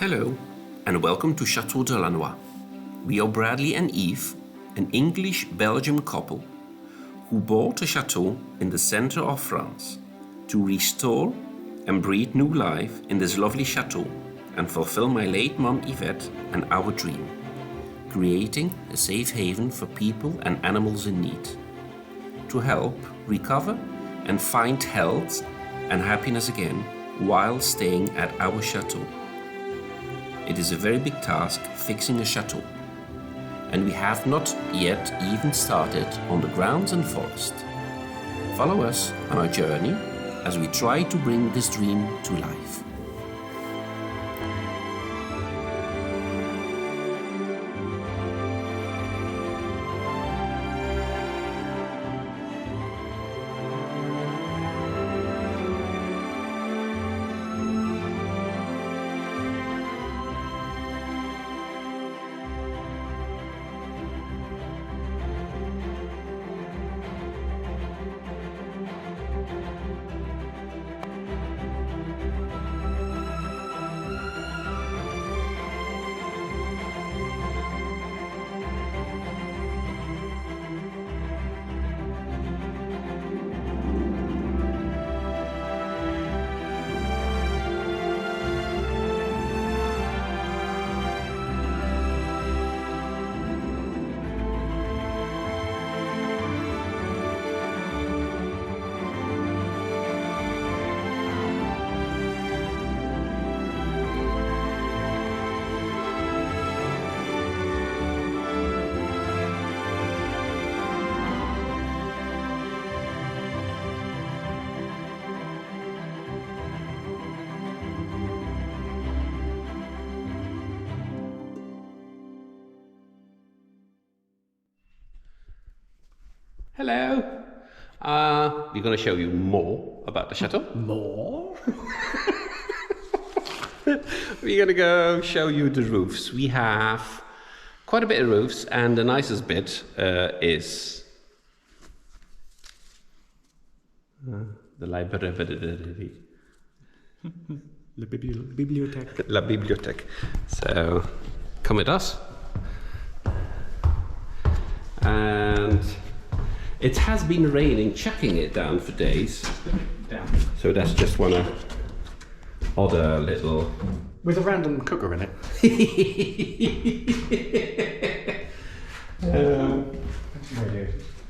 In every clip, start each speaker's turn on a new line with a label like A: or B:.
A: Hello, and welcome to Chateau Delannoy. We are Bradley and Yves, an English-Belgian couple who bought a chateau in the center of France to restore and breathe new life in this lovely chateau and fulfill my late mom Yvette and our dream, creating a safe haven for people and animals in need, to help recover and find health and happiness again while staying at our chateau. It is a very big task fixing a chateau, and we have not yet even started on the grounds and forest. Follow us on our journey as we try to bring this dream to life. Hello. We're going to show you more about the chateau.
B: More?
A: We're going to go show you the roofs. We have quite a bit of roofs, and the nicest bit is the library.
B: La bibliothèque.
A: La bibliothèque. So, come with us. And it has been raining, chucking it down for days.
B: Down.
A: So that's just one other little...
B: With a random cooker in it.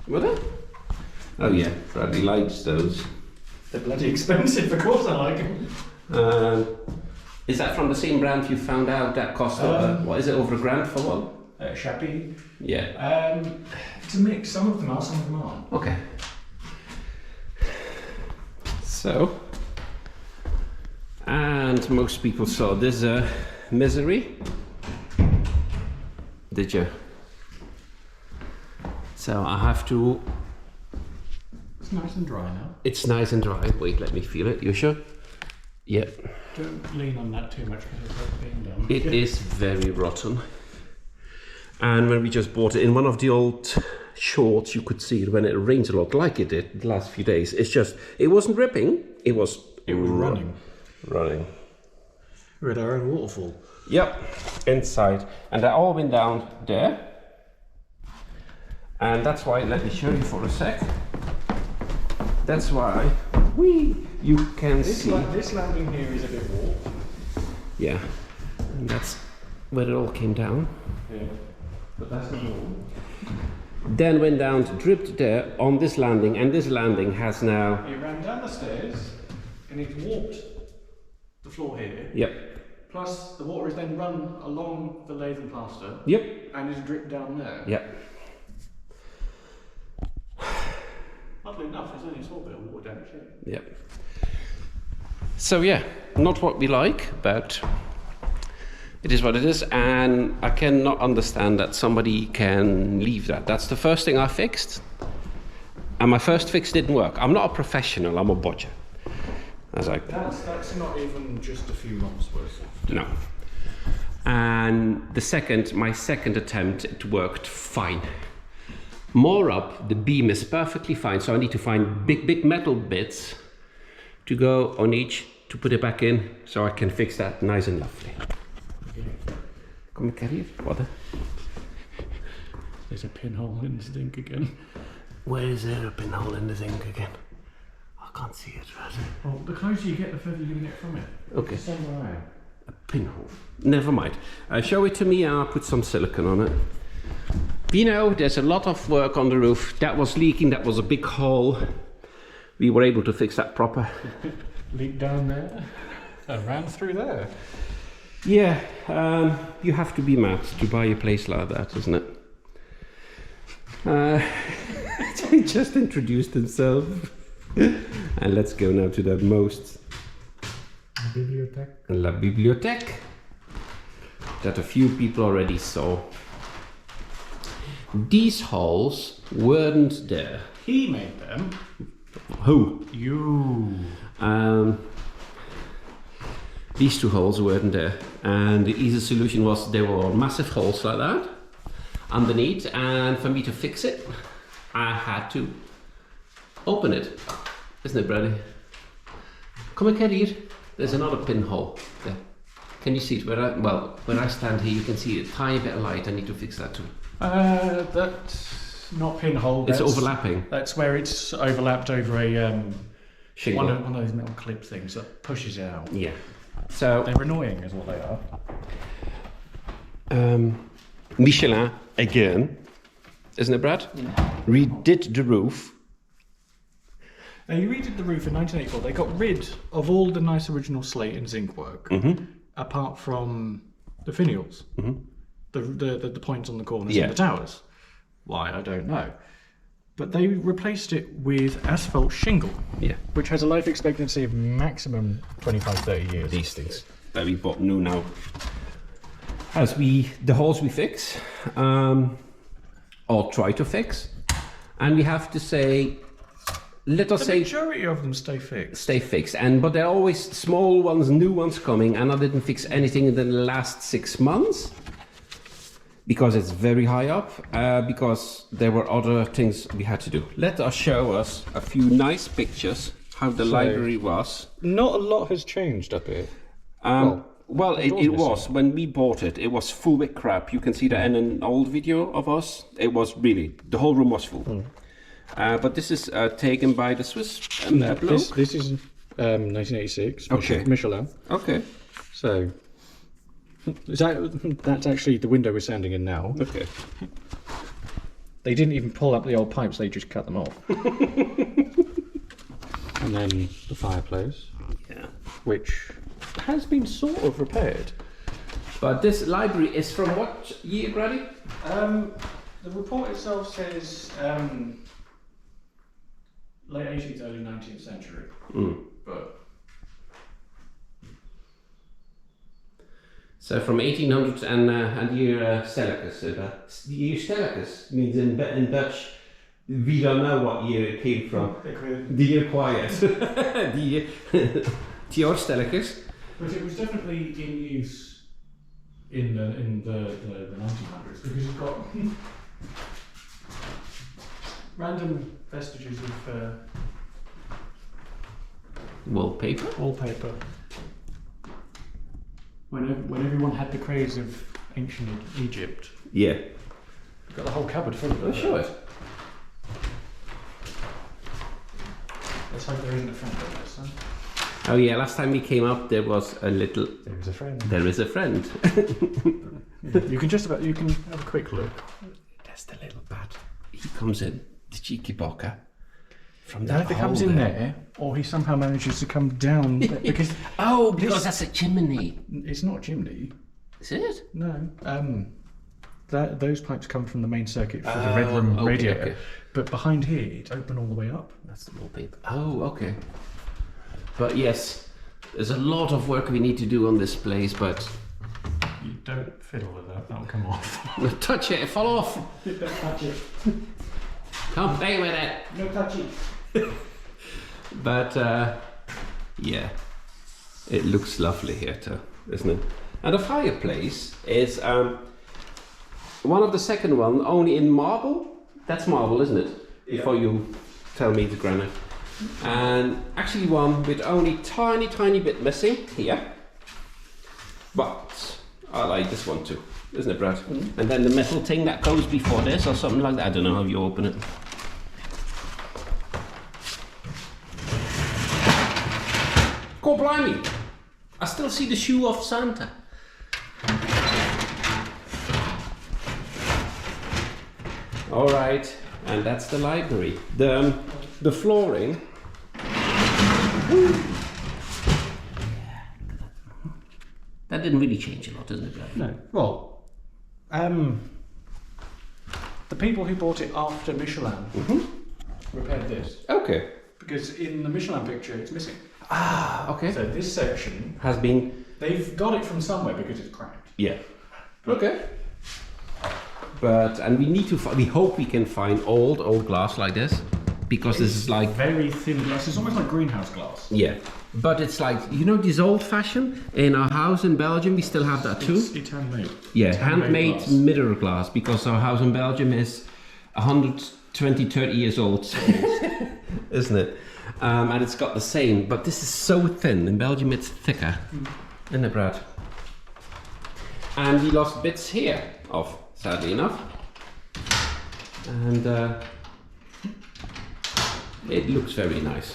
A: What? Oh yeah, Bradley likes those.
B: They're bloody expensive, of course I like them.
A: Is that from the same brand you found out that cost, what is it, over £1,000 for one?
B: Chappy.
A: Yeah.
B: It's a mix. Some of them are, some of them aren't.
A: Okay. So, and most people saw this misery. Did you? So I have to...
B: It's nice and dry now.
A: It's nice and dry. Wait, let me feel it. You sure? Yep.
B: Don't lean on that too much because it's being done.
A: It is very rotten. And when we just bought it in one of the old shorts, you could see it when it rains a lot, like it did the last few days. It's just, it wasn't ripping, it was
B: running.
A: Running.
B: We're at our own waterfall.
A: Yep, inside. And they all went down there. And that's why, let me show you for a sec. That's why you can see.
B: This landing here is a bit warped.
A: Yeah, and that's where it all came down.
B: Yeah. But that's not all.
A: Then went down, dripped there on this landing, and this landing has now...
B: It ran down the stairs and it warped the floor here.
A: Yep.
B: Plus the water is then run along the lath and plaster.
A: Yep.
B: And is dripped down there.
A: Yep.
B: Oddly enough, there's only a small bit of water down here.
A: Yep. So yeah, not what we like, but it is what it is, and I cannot understand that somebody can leave that. That's the first thing I fixed, and my first fix didn't work. I'm not a professional, I'm a bodger. I was like...
B: That's not even just a few months worth of...
A: No. And my second attempt, it worked fine. More up, the beam is perfectly fine, so I need to find big metal bits to go on each to put it back in, so I can fix that nice and lovely. Kom ik hier? What?
B: There's a pinhole in the zinc again.
A: Where is there a pinhole in the zinc again? I can't see it, right?
B: Well, the closer you get, the further you're going to get from it.
A: Okay.
B: Somewhere out.
A: A pinhole. Never mind. Show it to me and I'll put some silicone on it. You know, there's a lot of work on the roof. That was leaking, that was a big hole. We were able to fix that proper.
B: Leak down there and ran through there.
A: Yeah, you have to be mad to buy a place like that, isn't it? He just introduced himself. And let's go now to the most... La Bibliothèque. That a few people already saw. These holes weren't there.
B: He made them.
A: Who?
B: You.
A: These two holes weren't there. And the easy solution was there were massive holes like that underneath, and for me to fix it, I had to open it. Isn't it, Brady? Come and get here. There's another pinhole there. Can you see it? When I stand here, you can see a tiny bit of light. I need to fix that too.
B: That's not pinhole.
A: It's overlapping.
B: That's where it's overlapped over a
A: Shingle.
B: one of those metal clip things that pushes it out.
A: Yeah. So
B: they're annoying, is what they
A: are. Michelin again, isn't it, Brad?
B: Yeah.
A: Redid the roof.
B: Now, you redid the roof in 1984. They got rid of all the nice original slate and zinc work, apart from the finials, the points on the corners and the towers. Why, I don't know. But they replaced it with asphalt shingle, which has a life expectancy of maximum 25-30 years.
A: These things that we bought new now. As the holes we fix, or try to fix, and we have to say, let us say...
B: The majority of them stay fixed.
A: Stay fixed, but there are always small ones, new ones coming, and I didn't fix anything in the last 6 months. Because it's very high up, because there were other things we had to do. Let us show us a few nice pictures, how the library was.
B: Not a lot has changed up here.
A: Well, it was, when we bought it, it was full with crap. You can see that in an old video of us. It was really, the whole room was full. But this is taken by the Swiss bloke.
B: This is 1986,
A: okay.
B: Michelin.
A: Okay.
B: So, that's actually the window we're standing in now.
A: Okay.
B: They didn't even pull up the old pipes, they just cut them off. And then the fireplace, which has been sort of repaired.
A: But this library is from what year, Brady?
B: The report itself says late 18th, early 19th century. But
A: so from 1800 and year Stellicus. The year Stellicus means in Dutch, we don't know what year it came from. The year quiet. The year Stellicus.
B: But it was definitely in use in the 1900s, because you've got random vestiges of wallpaper. When everyone had the craze of ancient Egypt.
A: Yeah.
B: You've got the whole cupboard full of it.
A: Show it.
B: Let's hope there isn't a friend on this, huh?
A: Oh yeah, last time we came up there was a little...
B: There is a friend.
A: There is a friend.
B: You can have a quick look.
A: There's the little bat. He comes in, the cheeky bocker. From
B: that either comes in there, or he somehow manages to come down because
A: that's a chimney.
B: It's not a chimney.
A: Is it?
B: No. Those pipes come from the main circuit for the red room radiator. Okay. But behind here, it's open all the way up.
A: That's the wallpaper. Oh, okay. But yes, there's a lot of work we need to do on this place, but...
B: You don't fiddle with that, that'll come off.
A: Touch it, fall off.
B: Don't touch it.
A: Can't play with it.
B: No touchy.
A: But, yeah, it looks lovely here too, isn't it? And the fireplace is one of the second one, only in marble. That's marble, isn't it? Yeah. Before you tell me the granite. And actually one with only tiny bit missing here. But I like this one too, isn't it, Brad? And then the metal thing that goes before this or something like that. I don't know how you open it. God blimey! I still see the shoe of Santa. All right, and that's the library. The flooring. That didn't really change a lot, doesn't it, Brad?
B: No. Well, the people who bought it after Michelin repaired this.
A: Okay.
B: Because in the Michelin picture, it's missing.
A: Ah, okay.
B: So this section
A: Has been.
B: they've got it from somewhere because it's cracked.
A: Yeah. Okay. And we need to. We hope we can find old glass like this, because this is like
B: Very thin glass. It's almost like greenhouse glass.
A: yeah. But it's like, you know, this old fashioned in our house in Belgium. We still have that too.
B: It's handmade.
A: Yeah,
B: It's
A: handmade
B: glass.
A: mirror glass, because our house in Belgium is 120, 30 years old, isn't it? And it's got the same, but this is so thin. In Belgium, it's thicker, isn't it, Brad? And we lost bits here of, sadly enough. And it looks very nice.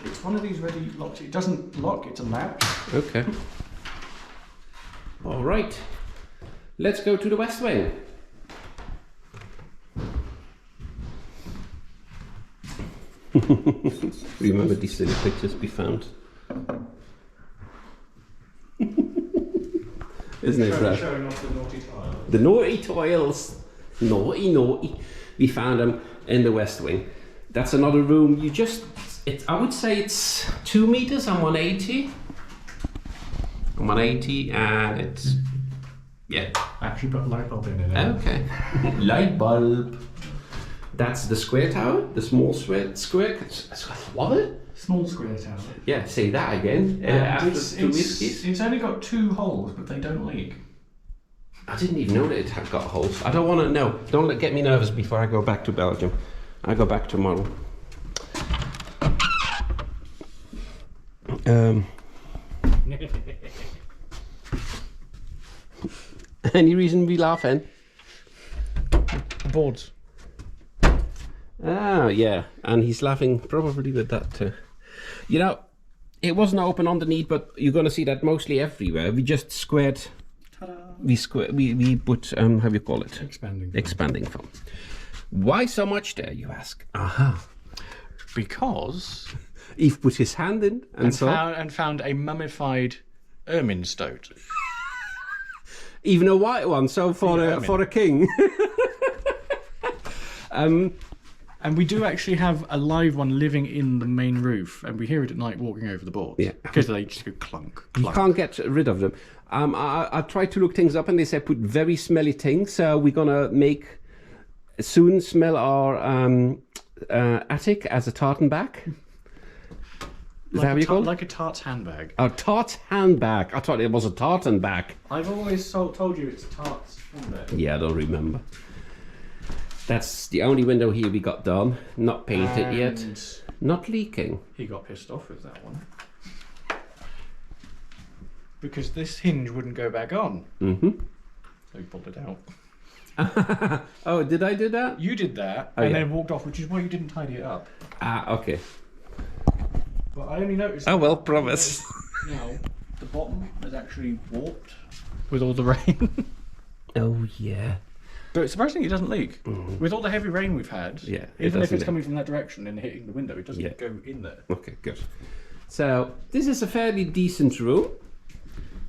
B: It's one of these ready locks. It doesn't lock, it's a latch.
A: Okay. All right. Let's go to the West Wing. Remember these silly pictures we found? Isn't it, Brad?
B: Showing off the naughty tile.
A: The naughty toils. Naughty. We found them in the West Wing. That's another room. I would say it's 2 meters and 180. 180, and it's, yeah.
B: I actually put a light bulb in it.
A: Okay. Light bulb. That's the square tower, the small square. What?
B: Small square tower.
A: Yeah, say that again. After two whiskies.
B: It's only got 2 holes, but they don't leak.
A: I didn't even know that it had got holes. I don't want to know. Don't get me nervous before I go back to Belgium. I go back tomorrow. Any reason we laughing?
B: The boards.
A: Ah, yeah, and he's laughing probably with that too. You know, it wasn't open underneath, but you're gonna see that mostly everywhere. We just squared.
B: Ta-da.
A: We put how do you call it?
B: Expanding.
A: Foam. Why so much there, you ask? Aha.
B: Because
A: Yves put his hand in and
B: found a mummified ermine stoat.
A: even a white one. So for a king.
B: And we do actually have a live one living in the main roof, and we hear it at night walking over the boards.
A: Yeah.
B: Because they just go clunk,
A: You
B: clunk.
A: can't get rid of them. I tried to look things up, and they say put very smelly things. So we're gonna soon smell our attic as a tartan bag. Is that how you call it?
B: Like a tart's handbag.
A: A tart's handbag. I thought it was a tartan bag.
B: I've always told you it's tart's handbag.
A: Yeah, I don't remember. That's the only window here we got done. Not painted yet. Not leaking.
B: He got pissed off with that one. Because this hinge wouldn't go back on.
A: Mm-hmm.
B: So he pulled it out.
A: Oh, did I do that?
B: You did that,
A: Oh,
B: and
A: yeah.
B: then walked off, which is why you didn't tidy it up.
A: Ah, okay.
B: But I only noticed...
A: Oh, well, promise.
B: Now, the bottom is actually warped with all the rain.
A: Oh, yeah.
B: But surprisingly, it doesn't leak. With all the heavy rain we've had,
A: Yeah, it
B: even if
A: doesn't
B: it's coming from that direction and hitting the window, it doesn't
A: Yeah.
B: go in there.
A: Okay, good. So this is a fairly decent room,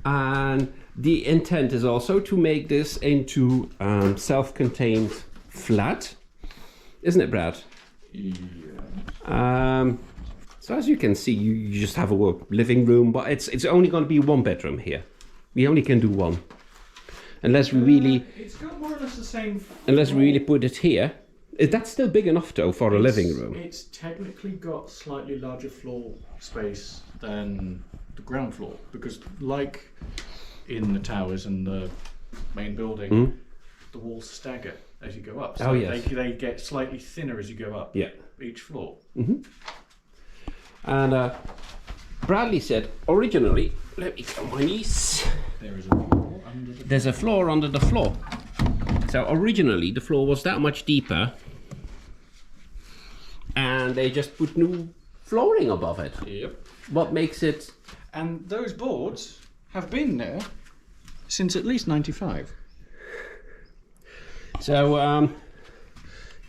A: and the intent is also to make this into self-contained flat, isn't it, Brad?
B: Yeah.
A: So as you can see, you just have a living room, but it's only going to be 1 bedroom here. We only can do 1, unless we really
B: It's got more or less the same...
A: unless we really put it here. That's still big enough though for a living room.
B: It's technically got slightly larger floor space than the ground floor, because like in the towers and the main building, the walls stagger as you go up. So
A: Oh, yes.
B: they get slightly thinner as you go up
A: Yeah.
B: each floor.
A: And Bradley said originally, let me get on my knees. There's a floor under the floor. So originally the floor was that much deeper, and they just put new flooring above it.
B: Yep.
A: What makes it?
B: And those boards have been there since at least 95.
A: So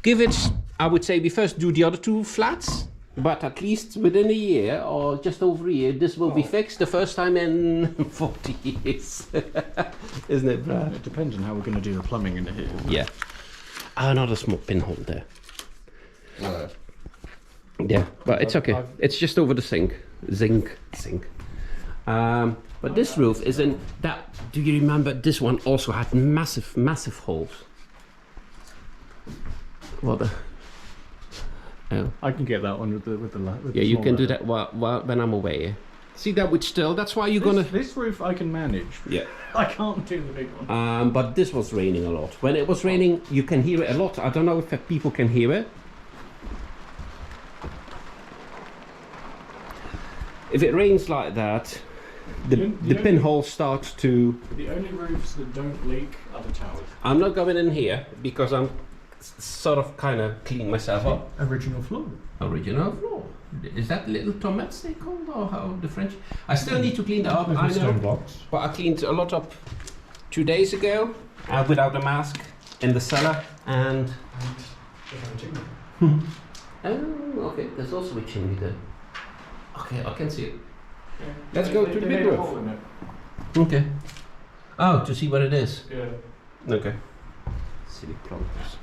A: give it, I would say we first do the other two flats, but at least within a year or just over a year, this will be fixed the first time in 40 years. Isn't it, Brad?
B: It depends on how we're going to do the plumbing in here.
A: Yeah. Another small pinhole there. Yeah, but it's okay. It's just over the sink. Sink. But this roof is in that. Do you remember this one also had massive holes? What the? Oh.
B: I can get that one with the
A: Yeah, you can do that while when I'm away. See that would still. That's why you're gonna.
B: This roof I can manage.
A: Yeah.
B: I can't do the big one.
A: But this was raining a lot. When it was raining, you can hear it a lot. I don't know if people can hear it. If it rains like that, the pinhole starts to.
B: The only roofs that don't leak are the towers.
A: I'm not going in here because I'm sort of kind of cleaning myself up.
B: Original floor.
A: Original floor. Is that little tomates they called, or how the French? I still need to clean that up. I know,
B: blocks.
A: but I cleaned a lot up 2 days ago without a mask in the cellar and. Oh, okay. There's also a chimney there. Okay, I can see it.
B: Yeah.
A: Let's go to the big roof. Okay. Oh, to see what it is.
B: Yeah.
A: Okay. Silly plumbers.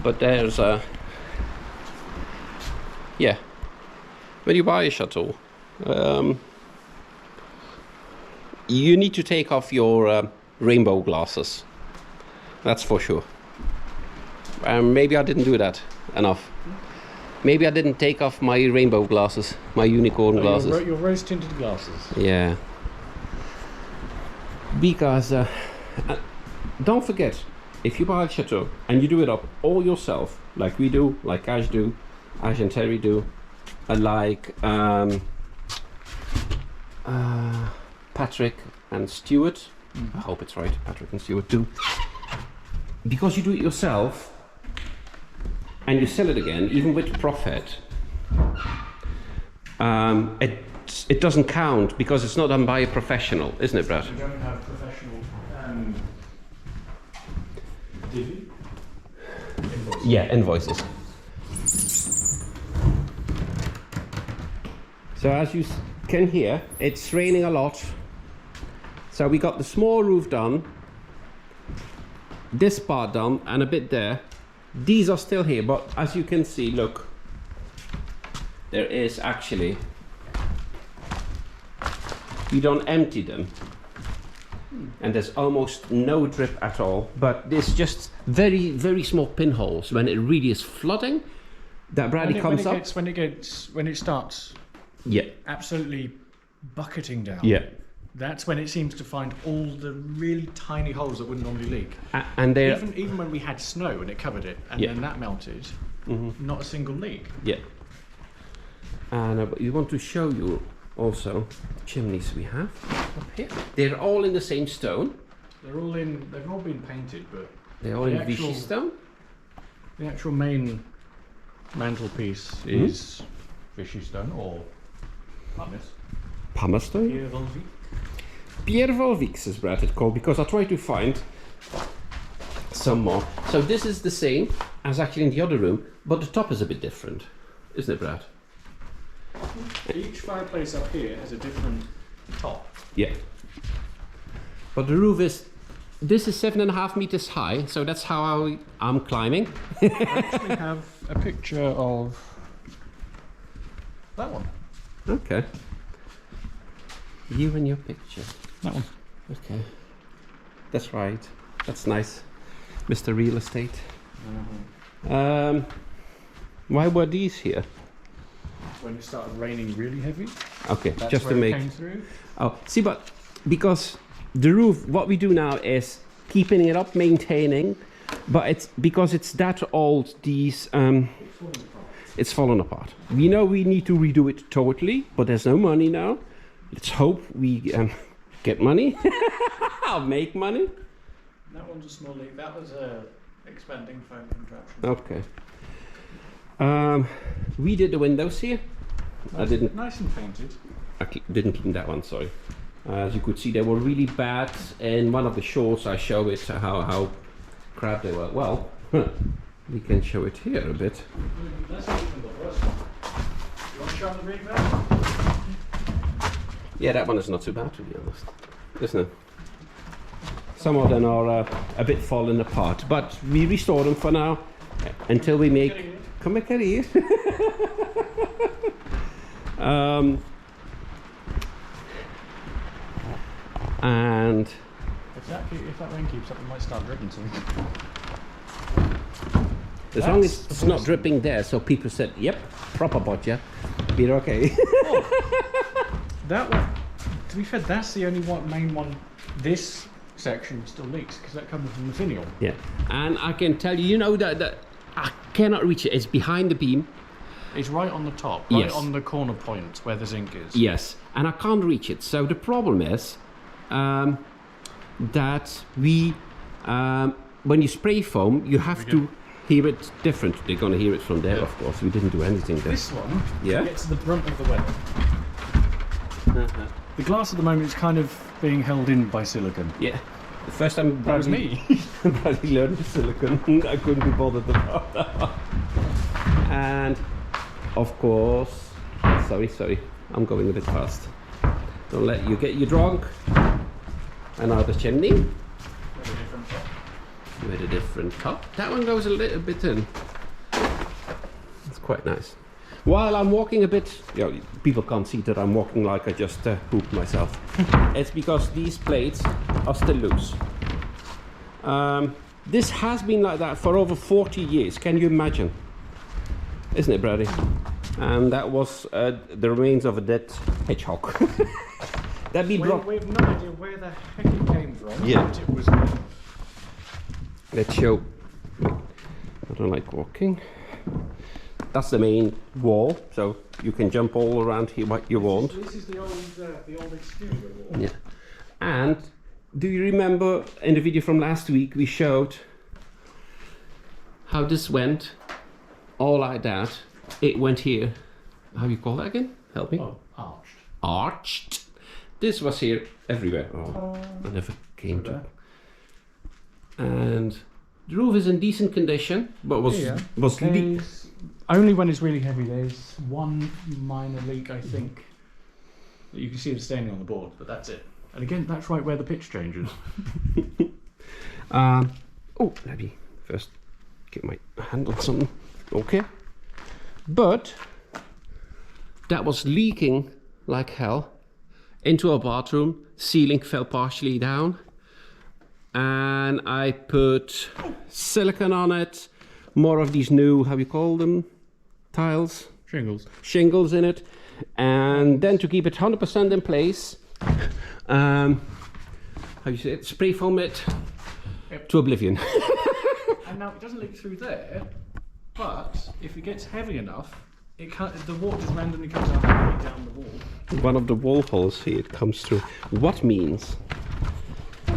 A: But there's a. Yeah. When you buy a Chateau, you need to take off your rainbow glasses. That's for sure. Maybe I didn't do that enough. Maybe I didn't take off my rainbow glasses, my unicorn glasses.
B: Your rose-tinted glasses.
A: Yeah. Because, don't forget, if you buy a Chateau and you do it up all yourself, like we do, like Ash do, Ash and Terry do, and like Patrick and Stuart, I hope it's right, Patrick and Stuart do. Because you do it yourself, and you sell it again, even with profit, it doesn't count because it's not done by a professional, isn't it, Brad?
B: You don't have professional divvy? Invoices.
A: Yeah, invoices. So as you can hear, it's raining a lot. So we got the small roof done, this part done, and a bit there. These are still here, but as you can see, look, there is actually, we don't empty them, and there's almost no drip at all, but there's just very small pinholes when it really is flooding. That Bradley comes up
B: when it starts.
A: Yeah.
B: Absolutely bucketing down.
A: Yeah.
B: That's when it seems to find all the really tiny holes that wouldn't normally leak.
A: And they
B: even when we had snow and it covered it, and then that melted, not a single leak.
A: Yeah. And we want to show you also the chimneys we have up here. They're all in the same stone.
B: They've all been painted, but
A: they're all in Vichy stone.
B: The actual main mantelpiece is Vichy stone or
A: pumice stone. Pierre Volvic, says Brad, it's called, because I try to find some more. So this is the same as actually in the other room, but the top is a bit different, isn't it, Brad?
B: Each fireplace up here has a different top.
A: Yeah. But the roof is, this is 7.5 meters high, so that's how I'm climbing.
B: I actually have a picture of that one.
A: Okay. You and your picture.
B: That one.
A: Okay. That's right. That's nice. Mr. Real Estate. Why were these here?
B: When it started raining really heavy.
A: Okay,
B: That's
A: just to
B: where it
A: make.
B: came through.
A: Oh, see, but because the roof, what we do now is keeping it up, maintaining, but it's because it's that old. These it's fallen apart. We know we need to redo it totally, but there's no money now. Let's hope we get money. I'll make money.
B: That one's a small leak. That was a expanding foam contraption.
A: Okay. We did the windows here. I didn't.
B: Nice and painted.
A: I didn't clean that one. Sorry. As you could see, they were really bad. In one of the shorts, I show it how crap they were. Well, we can show it here a bit.
B: Let's open the first one. You want to show the rig there?
A: Yeah, that one is not too bad, to be honest, isn't it? Some of them are a bit falling apart, but we restore them for now until we make. Come here. And
B: if that rain keeps up, it might start dripping soon.
A: As long as it's not dripping there, so people said, "Yep, proper botcha, we're okay."
B: That one, to be fair, that's the only main one. This section still leaks because that comes from the finial.
A: Yeah, and I can tell you, that I cannot reach it. It's behind the beam.
B: It's right on the top, right on the corner point where the zinc is.
A: Yes, and I can't reach it. So the problem is that when you spray foam, you have to hear it different. They're going to hear it from there, of course. We didn't do anything there.
B: This one gets the brunt of the weather. The glass at the moment is kind of being held in by silicon.
A: Yeah. The first time
B: that was me.
A: Bradley learned the silicon. I couldn't be bothered about that. And of course, sorry, I'm going a bit fast. Don't let you get you drunk. Another chimney. With a different top. That one goes a little bit in. It's quite nice. While I'm walking a bit, people can't see that I'm walking like I just pooped myself. It's because these plates are still loose. This has been like that for over 40 years. Can you imagine? Isn't it, Brady? And that was the remains of a dead hedgehog. That be brought.
B: We have no idea where the heck it came from.
A: Yeah.
B: It was.
A: Let's show. I don't like walking. That's the main wall, so you can jump all around here what you want.
B: This is the old exterior wall.
A: Yeah. And do you remember in the video from last week we showed how this went? All like that. It went here. How you call that again? Help me.
B: Oh, arched.
A: Arched. This was here everywhere. Oh, I never came to. And the roof is in decent condition, but was
B: only when it's really heavy. There's one minor leak, I think. That you can see it staining on the board, but that's it. And again, that's right where the pitch changes.
A: Oh, let me first get my hand on something. Okay. But that was leaking like hell into our bathroom. Ceiling fell partially down. And I put silicone on it. More of these new, how you call them? Tiles? Shingles in it. And then to keep it 100% in place, how you say it? Spray foam it to oblivion.
B: And now it doesn't leak through there, but if it gets heavy enough, the water just randomly comes out halfway down the wall.
A: One of the wall holes here, it comes through. What means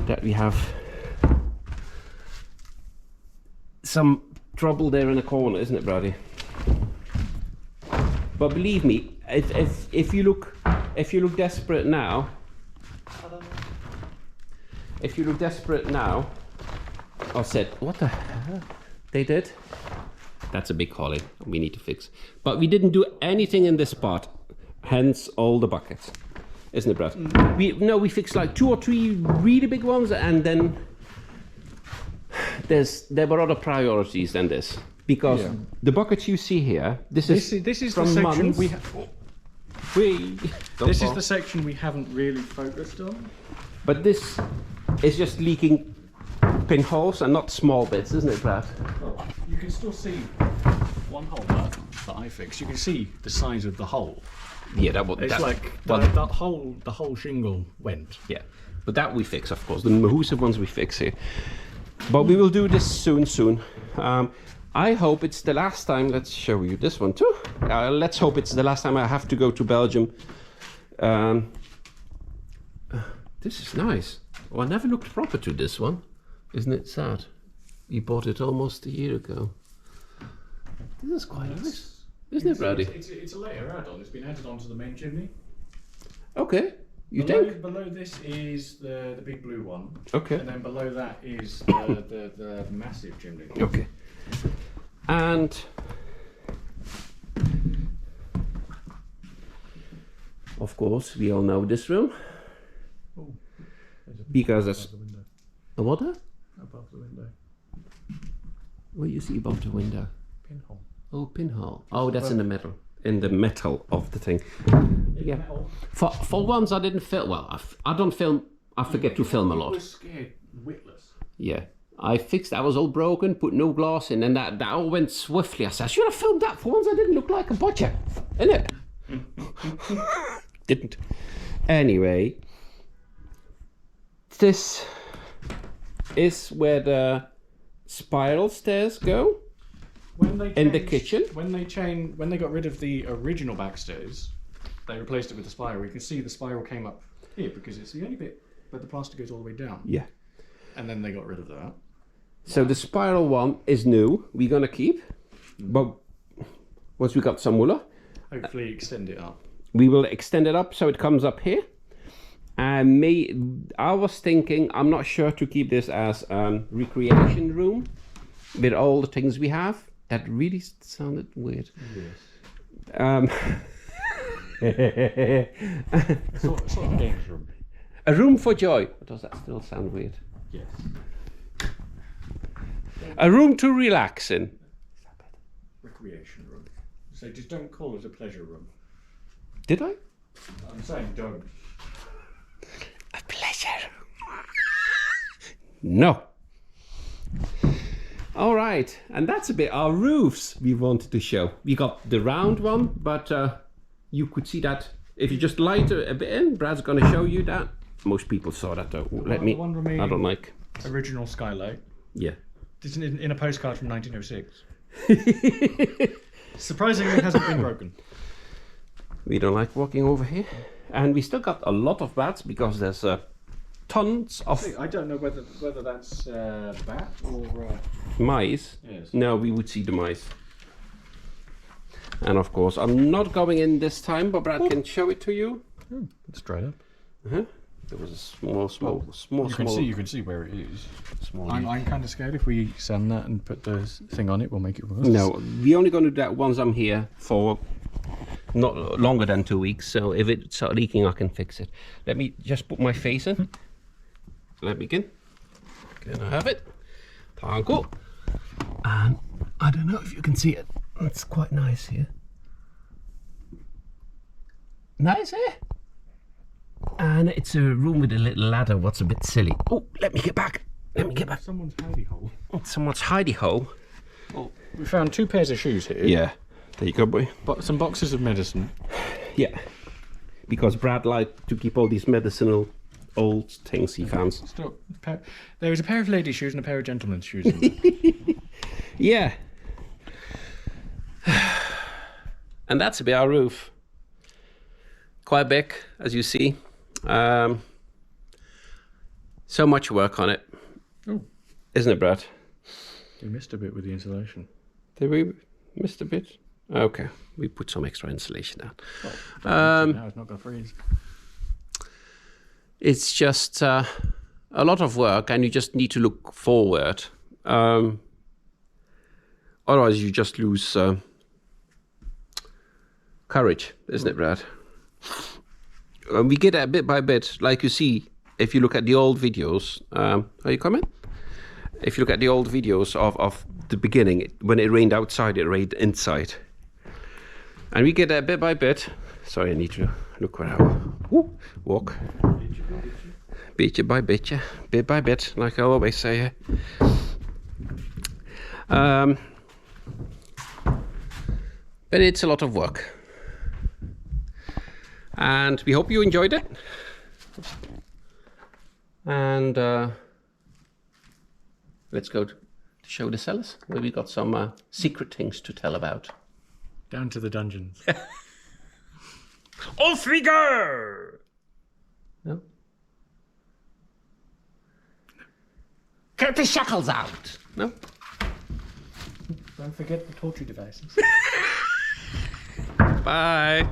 A: that we have some trouble there in the corner, isn't it, Brady? But believe me, if you look desperate now, I said, what the hell? They did? That's a big hole we need to fix. But we didn't do anything in this part, hence all the buckets, isn't it, Brad? We fixed like 2 or 3 really big ones, and then there were other priorities than this, because the buckets you see here, this is
B: the section we
A: this
B: is the section we haven't really focused on.
A: But this is just leaking pinholes and not small bits, isn't it, Brad?
B: Well, you can still see one hole that I fixed. You can see the size of the hole.
A: Yeah,
B: the whole shingle went.
A: Yeah, but that we fix, of course. The Mahusa ones we fix here. But we will do this soon. I hope it's the last time. Let's show you this one too. Let's hope it's the last time I have to go to Belgium. This is nice. Well, I never looked proper to this one. Isn't it sad? You bought it almost a year ago. This is quite nice. Isn't it, Brady?
B: It's a later add-on. It's been added onto the main chimney.
A: Okay. You think?
B: Below this is the big blue one.
A: Okay.
B: And then below that is the massive chimney.
A: Okay. And of course, we all know this room.
B: Oh,
A: because it's a what?
B: Above the window.
A: What do you see above the window?
B: Pinhole.
A: Oh, pinhole. Oh, that's in the metal. In the metal of the thing. Yeah. For once, I didn't film. Well, I don't film. I forget to film a lot.
B: I was scared witless.
A: Yeah. I fixed. I was all broken. Put no glass in, and that all went swiftly. I said, I should have filmed that. For once, I didn't look like a butcher, innit? Didn't. Anyway, this is where the spiral stairs go. In the kitchen.
B: When they got rid of the original backstairs, they replaced it with the spiral. You can see the spiral came up here because it's the only bit where the plaster goes all the way down.
A: Yeah.
B: And then they got rid of that.
A: So the spiral one is new. We're gonna keep, but once we got some moolah,
B: hopefully extend it up.
A: We will extend it up so it comes up here. And I was thinking, I'm not sure to keep this as a recreation room with all the things we have. That really sounded weird.
B: Yes. sort of games room.
A: A room for joy. Does that still sound weird?
B: Yes.
A: A room to relax in.
B: Recreation room. So just don't call it a pleasure room.
A: Did I?
B: I'm saying don't.
A: A pleasure. No. All right, and that's a bit our roofs we wanted to show. We got the round one, but you could see that if you just light a bit in. Brad's going to show you that. Most people saw that though. I don't like.
B: Original skylight.
A: Yeah.
B: This is in a postcard from 1906. Surprisingly, it hasn't been broken.
A: We don't like walking over here, and we still got a lot of bats because there's tons of.
B: I don't know whether that's bat or
A: mice.
B: Yes.
A: No, we would see the mice. And of course, I'm not going in this time, but Brad can show it to you.
B: It's dried up.
A: There was a small.
B: You can see where it is. Small. I'm kind of scared if we sand that and put the thing on it, we'll make it worse.
A: No, we're only going to do that once I'm here for not longer than 2 weeks. So if it starts leaking, I can fix it. Let me just put my face in. Let me begin. Can I have it? Thank you. And I don't know if you can see it. It's quite nice here. Nice, eh? And it's a room with a little ladder. What's a bit silly. Oh, let me get back.
B: Someone's hidey hole.
A: Someone's hidey hole.
B: Oh, we found 2 pairs of shoes here.
A: Yeah. There you go, boy.
B: Some boxes of medicine.
A: Yeah. Because Brad liked to keep all these medicinal old things he found.
B: Stop. There was a pair of ladies' shoes and a pair of gentlemen's shoes in there.
A: Yeah. And that's a bit our roof. Quite big, as you see. So much work on it.
B: Oh.
A: Isn't it, Brad?
B: We missed a bit with the insulation.
A: Did we miss a bit? Okay, we put some extra insulation down.
B: Now it's not going to freeze.
A: It's just a lot of work, and you just need to look forward. Otherwise, you just lose courage, isn't it, Brad? We get it bit by bit, like you see. If you look at the old videos, are you coming? If you look at the old videos of the beginning, when it rained outside, it rained inside. And we get there bit by bit. Sorry, I need to look where I walk. Beetje by beetje, bit by bit, like I always say. But it's a lot of work. And we hope you enjoyed it. And let's go to show the cellars where we got some secret things to tell about.
B: Down to the dungeons.
A: Off we go! No? Get the shackles out! No?
B: Don't forget the torture devices.
A: Bye!